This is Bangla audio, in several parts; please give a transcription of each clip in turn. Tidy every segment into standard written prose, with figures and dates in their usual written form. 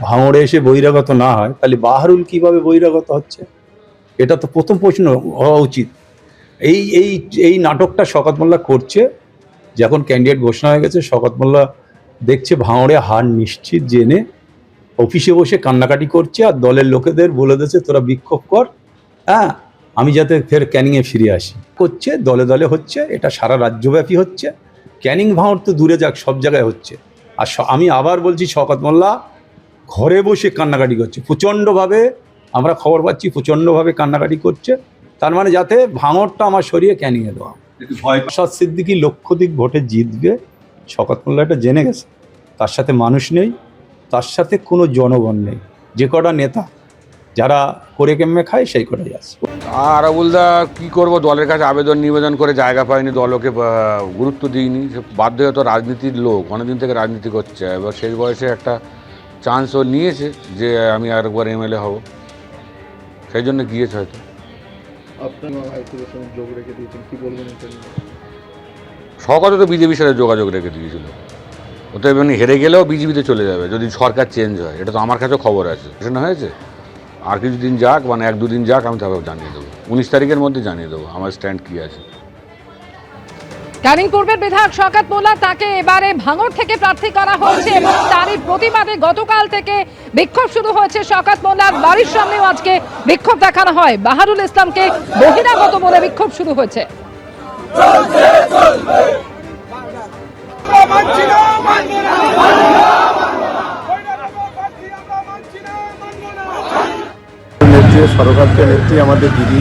ভাঙড়ে এসে বহিরাগত না হয়, তাহলে বাহারুল কিভাবে বহিরাগত হচ্ছে? এটা তো প্রথম প্রশ্ন হওয়া উচিত। এই এই এই নাটকটা শওকত মোল্লা করছে। যখন ক্যান্ডিডেট ঘোষণা হয়ে গেছে, শওকত মোল্লা দেখছে ভাঙড়ে হার নিশ্চিত জেনে অফিসে বসে কান্নাকাটি করছে, আর দলের লোকেদের বলে দিয়েছে তোরা বিক্ষোভ কর, হ্যাঁ, আমি যাতে ফের ক্যানিংয়ে ফিরে আসি। করছে, দলে দলে হচ্ছে, এটা সারা রাজ্যব্যাপী হচ্ছে। ক্যানিং ভাঙড় তো দূরে যাক, সব জায়গায় হচ্ছে। আর আমি আবার বলছি, শওকত মোল্লা ঘরে বসে কান্নাকাটি করছে প্রচণ্ডভাবে। আমরা খবর পাচ্ছি প্রচণ্ডভাবে কান্নাকাটি করছে। তার মানে যাতে ভাঙড়টা আমার সরিয়ে ক্যানিংয়ে দেওয়া। নওশাদ সিদ্দিকী লক্ষাধিক ভোটে জিতবে, শওকত মোল্লা এটা জেনে গেছে। তার সাথে মানুষ নেই, তার সাথে কোনো জনগণ নেই। যে কটা নেতা যারা করে কেমনে খায় সেই কটাই আছে। আর আবুলদা কী করবো, দলের কাছে আবেদন নিবেদন করে জায়গা পায়নি, দল ওকে গুরুত্ব দিইনি। সে বাধ্য হতো, রাজনীতির লোক, অনেকদিন থেকে রাজনীতি করছে। এবার শেষ বয়সে একটা চান্স ও নিয়েছে যে আমি আরেকবার এমএলএ হব, সেই জন্য গিয়েছে হয়তো। শওকত তো বিজেপির সাথে যোগাযোগ রেখে দিয়েছিল। ও তো এমনি হেরে গেলেও বিজেপিতে চলে যাবে যদি সরকার চেঞ্জ হয়। এটা তো আমার কাছেও খবর আছে, সেটা হয়েছে। আর কিছুদিন যাক, মানে 1-2 দিন যাক, আমি তারপর জানিয়ে দেবো। 19 তারিখের মধ্যে জানিয়ে দেবো আমার স্ট্যান্ড কী আছে। ক্যানিং পূর্বের বিধায়ক শওকত মোল্লা, তাকে এবারে ভাঙড় থেকে প্রার্থী করা হয়েছে এবং তারই প্রতিবাদে গতকাল থেকে বিক্ষোভ শুরু হয়েছে। শওকত মোল্লার বাড়ির সামনেও আজকে বিক্ষোভ দেখানো হয়। বাহারুল ইসলামকে বহিরাগত বলে বিক্ষোভ শুরু হয়েছে। সরকারকে নেত্রী আমাদের দিদি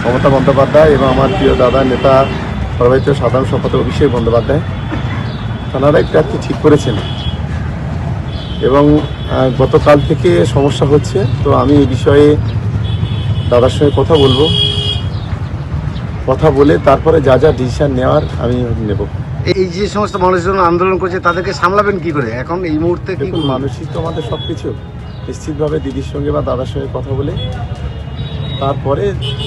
মমতা বন্দ্যোপাধ্যায় এবং আমার প্রিয় দাদা নেতা সর্বোচ্চ সাধারণ সম্পাদক অভিষেক বন্দ্যোপাধ্যায়, তাঁরাই প্রার্থী ঠিক করেছেন এবং গতকাল থেকে সমস্যা হচ্ছে। তো আমি এই বিষয়ে দাদার সঙ্গে কথা বলে তারপরে যা যা ডিসিশন নেওয়ার আমি নেব। এই যে সমস্ত মানুষজন আন্দোলন করছে তাদেরকে সামলাবেন কি করে এখন এই মুহূর্তে? দেখুন, মানুষই তো আমাদের সব কিছু। নিশ্চিতভাবে দিদির সঙ্গে বা দাদার সঙ্গে কথা বলে তারপরে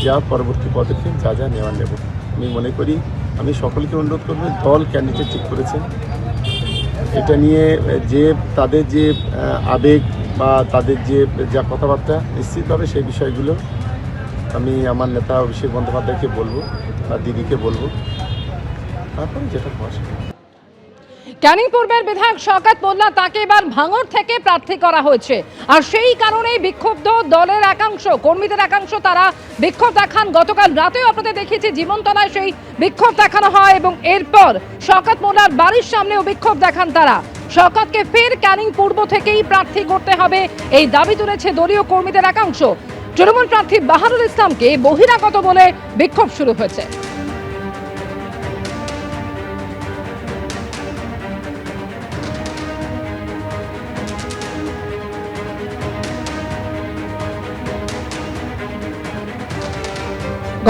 যা পরবর্তী পদক্ষেপ যা যা নেওয়ার নেব। আমি মনে করি, আমি সকলকে অনুরোধ করব, দল ক্যান্ডিডেট ঠিক করেছেন, এটা নিয়ে যে তাদের যে আবেগ বা তাদের যে যা কথাবার্তা, নিশ্চিতভাবে সেই বিষয়গুলো আমি আমার নেতা অভিষেক বন্দ্যোপাধ্যায়কে বলবো বা দিদিকে বলবো, তারপরে যেটা পছন্দ। ক্যানিং পূর্বের বিধায়ক শওকত মোল্লা, তাকে এবার ভাঙড় থেকে প্রার্থী করা হয়েছে। আর সেই কারণেই বিক্ষুব্ধ দলের একাংশ, কর্মীদের একাংশ, তারা বিক্ষোভ দেখান। গতকাল রাতেও আপনাদের দেখিয়েছি, জীবনতলায় সেই বিক্ষোভ দেখানো হয় এবং এরপর শওকত মোল্লার বাড়ির সামনেও বিক্ষোভ দেখান তারা। শওকতকে ফের ক্যানিং পূর্ব থেকেই প্রার্থী করতে হবে, এই দাবি তুলেছে দলীয় কর্মীদের একাংশ। তৃণমূল প্রার্থী বাহারুল ইসলামকে বহিরাগত বলে বিক্ষোভ শুরু হয়েছে।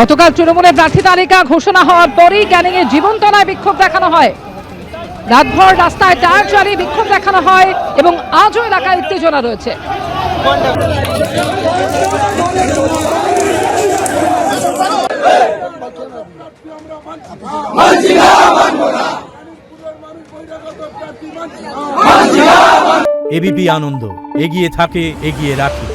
গতকাল তৃণমূলের প্রার্থী তালিকা ঘোষণা হওয়ার পরেই ক্যানিং এর জীবনতলায় বিক্ষোভ দেখানো হয়। রাতভর রাস্তায় টায়ার জ্বালিয়ে বিক্ষোভ দেখানো হয় এবং আজও এলাকায় উত্তেজনা রয়েছে। এবিপি আনন্দ, এগিয়ে থাকে, এগিয়ে রাখে।